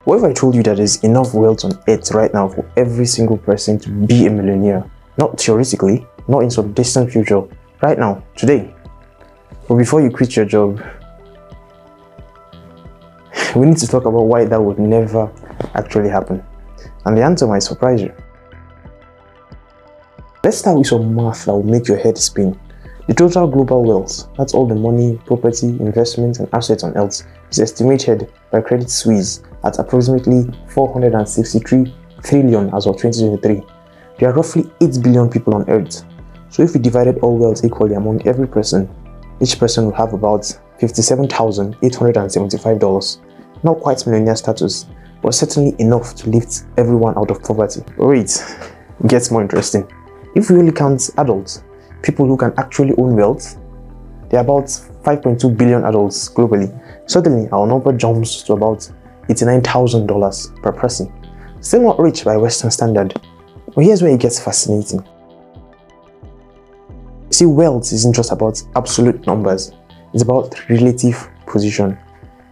What if I told you that there's enough wealth on earth right now for every single person to be a millionaire? Not theoretically, not in some distant future, right now, today. But before you quit your job, we need to talk about why that would never actually happen. And the answer might surprise you. Let's start with some math that will make your head spin. The total global wealth, that's all the money, property, investments, and assets on earth, is estimated by Credit Suisse at approximately 463 trillion as of 2023. There are roughly 8 billion people on earth. So if we divided all wealth equally among every person, each person will have about $57,875. Not quite millionaire status, but certainly enough to lift everyone out of poverty. Wait, it gets more interesting. If we only count adults, people who can actually own wealth, there are about 5.2 billion adults globally. Suddenly, our number jumps to about $89,000 per person. Still not rich by Western standard, but here's where it gets fascinating. See, wealth isn't just about absolute numbers, it's about relative position.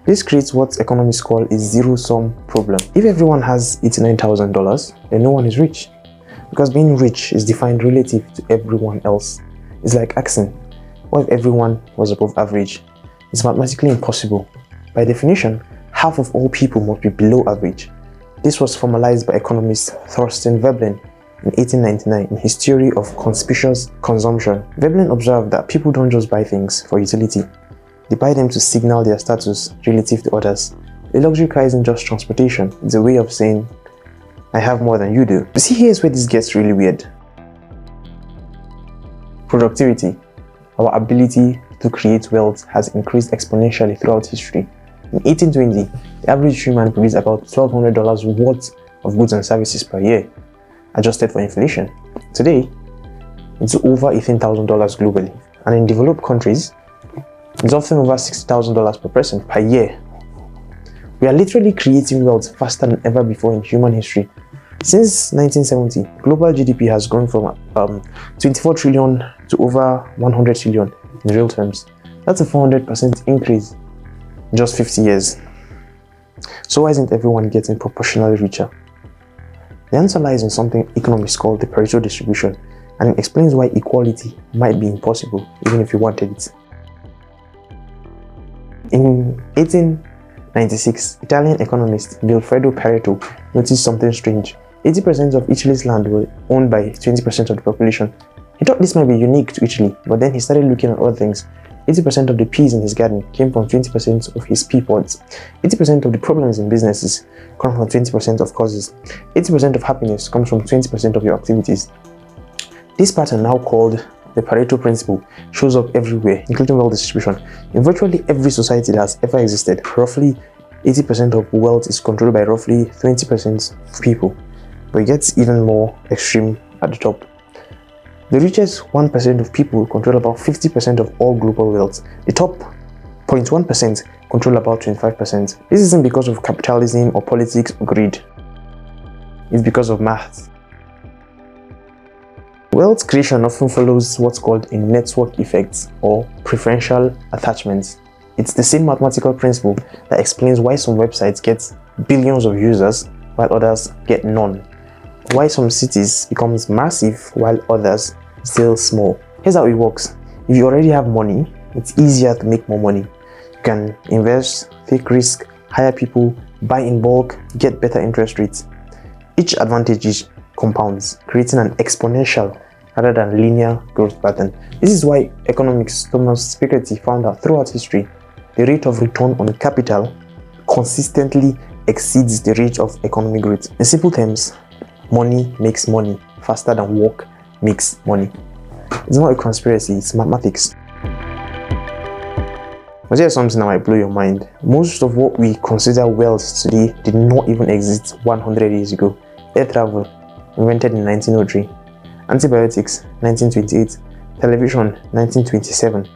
This creates what economists call a zero-sum problem. If everyone has $89,000, then no one is rich. Because being rich is defined relative to everyone else. It's like asking, what if everyone was above average? It's mathematically impossible. By definition, half of all people must be below average. This was formalized by economist Thorstein Veblen in 1899 in his theory of conspicuous consumption. Veblen observed that people don't just buy things for utility. They buy them to signal their status relative to others. A luxury car isn't just transportation, it's a way of saying, I have more than you do. But see, here's where this gets really weird. Productivity, our ability to create wealth, has increased exponentially throughout history. In 1820, the average human produced about $1,200 worth of goods and services per year, adjusted for inflation. Today, it's over $18,000 globally, and in developed countries, it's often over $60,000 per person per year. We are literally creating wealth faster than ever before in human history. Since 1970, global GDP has grown from 24 trillion to over 100 trillion in real terms. That's a 400% increase in just 50 years. So why isn't everyone getting proportionally richer? The answer lies in something economists call the Pareto distribution, and it explains why equality might be impossible even if you wanted it. In 1896, Italian economist Vilfredo Pareto noticed something strange. 80% of Italy's land was owned by 20% of the population. He thought this might be unique to Italy, but then he started looking at other things. 80% of the peas in his garden came from 20% of his pea pods. 80% of the problems in businesses come from 20% of causes. 80% of happiness comes from 20% of your activities. This pattern, now called the Pareto principle, shows up everywhere, including wealth distribution. In virtually every society that has ever existed, roughly 80% of wealth is controlled by roughly 20% of people. But it gets even more extreme at the top. The richest 1% of people control about 50% of all global wealth. The top 0.1% control about 25%. This isn't because of capitalism or politics or greed. It's because of math. Wealth creation often follows what's called a network effect or preferential attachment. It's the same mathematical principle that explains why some websites get billions of users while others get none. Why some cities becomes massive while others still small. Here's how it works. If you already have money, it's easier to make more money. You can invest, take risk, hire people, buy in bulk, get better interest rates. Each advantage compounds, creating an exponential rather than linear growth pattern. This is why economics Thomas Piketty found out throughout history the rate of return on capital consistently exceeds the rate of economic growth. In simple terms, money makes money faster than work makes money. It's not a conspiracy, it's mathematics. But here's something that might blow your mind. Most of what we consider wealth today did not even exist 100 years ago. Air travel, invented in 1903. Antibiotics, 1928. Television, 1927.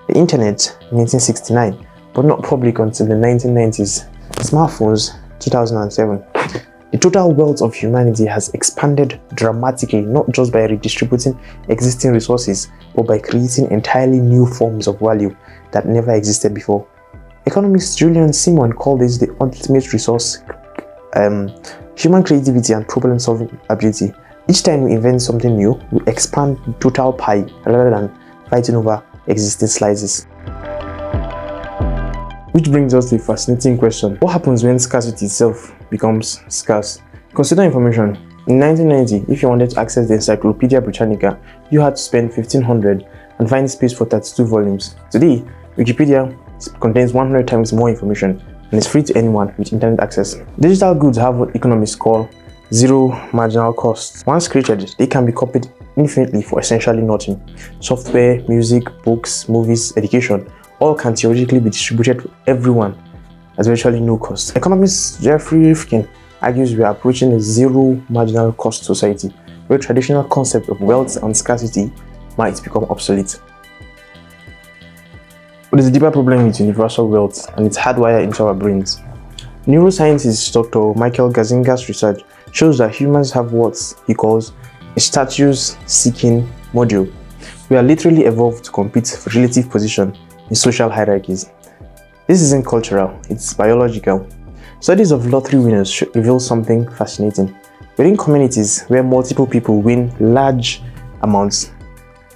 The internet, 1969. But not public until the 1990s. Smartphones, 2007. The total wealth of humanity has expanded dramatically, not just by redistributing existing resources, but by creating entirely new forms of value that never existed before. Economist Julian Simon called this the ultimate resource human creativity and problem-solving ability. Each time we invent something new, we expand the total pie rather than fighting over existing slices. Which brings us to a fascinating question. What happens when scarcity itself becomes scarce? Consider information. In 1990, if you wanted to access the Encyclopedia Britannica, you had to spend $1,500 and find space for 32 volumes. Today, Wikipedia contains 100 times more information and is free to anyone with internet access. Digital goods have what economists call zero marginal costs. Once created, they can be copied infinitely for essentially nothing. Software, music, books, movies, education, all can theoretically be distributed to everyone at virtually no cost. Economist Jeffrey Rifkin argues we are approaching a zero marginal cost society, where traditional concept of wealth and scarcity might become obsolete. But there's a deeper problem with universal wealth, and it's hardwired into our brains. Neuroscientist Dr. Michael Gazinga's research shows that humans have what he calls a status-seeking module. We are literally evolved to compete for relative position in social hierarchies. This isn't cultural, it's biological. Studies of lottery winners reveal something fascinating. Within communities where multiple people win large amounts,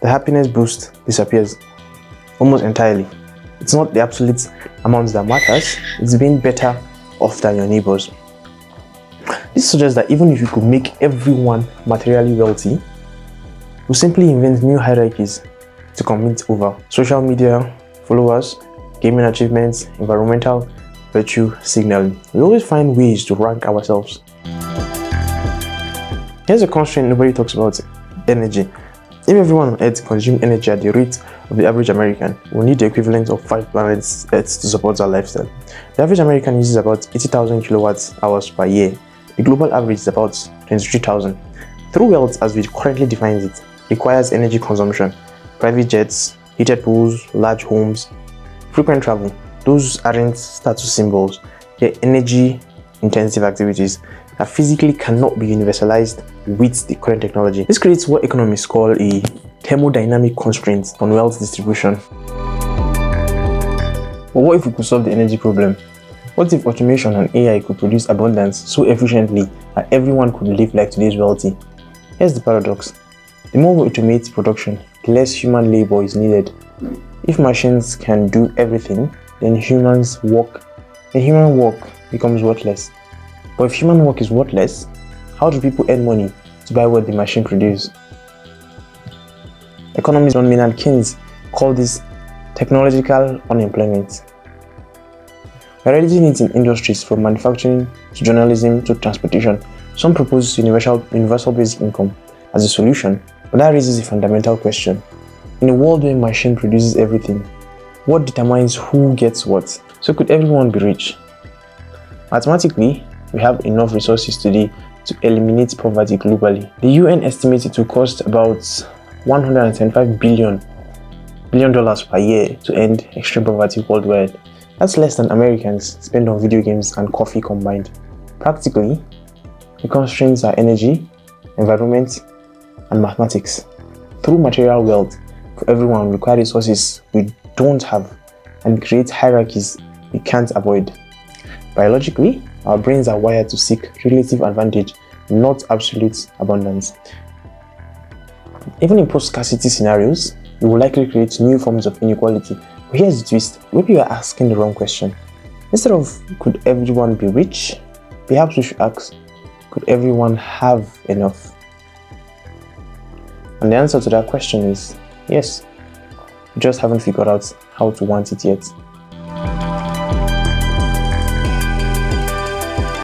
the happiness boost disappears almost entirely. It's not the absolute amounts that matters, it's being better off than your neighbors. This suggests that even if you could make everyone materially wealthy, we'll simply invent new hierarchies to compete over: social media, followers, gaming achievements, environmental virtue signaling. We always find ways to rank ourselves. Here's a constraint nobody talks about: energy. If everyone on Earth consumed energy at the rate of the average American, we'll need the equivalent of 5 planets Earth to support our lifestyle. The average American uses about 80,000 kilowatt hours per year. The global average is about 23,000. True wealth, as we currently define it, requires energy consumption. Private jets, heated pools, large homes, frequent travel. Those aren't status symbols, they're energy-intensive activities that physically cannot be universalized with the current technology. This creates what economists call a thermodynamic constraint on wealth distribution. But what if we could solve the energy problem? What if automation and AI could produce abundance so efficiently that everyone could live like today's wealthy? Here's the paradox. The more we automate production, the less human labor is needed. If machines can do everything, then human work becomes worthless. But if human work is worthless, how do people earn money to buy what the machine produces? Economist John Maynard Keynes called this technological unemployment. We're already in industries from manufacturing to journalism to transportation. Some propose universal basic income as a solution, but that raises a fundamental question. In a world where machine produces everything, what determines who gets what? So could everyone be rich? Mathematically, we have enough resources today to eliminate poverty globally. The UN estimates it will cost about $125 billion per year to end extreme poverty worldwide. That's less than Americans spend on video games and coffee combined. Practically, the constraints are energy, environment, and mathematics. Through material wealth, for everyone require resources we don't have and create hierarchies we can't avoid. Biologically, our brains are wired to seek relative advantage, not absolute abundance. Even in post-scarcity scenarios, we will likely create new forms of inequality. But here's the twist: maybe you are asking the wrong question. Instead of could everyone be rich, perhaps we should ask, could everyone have enough? And the answer to that question is yes. We just haven't figured out how to want it yet.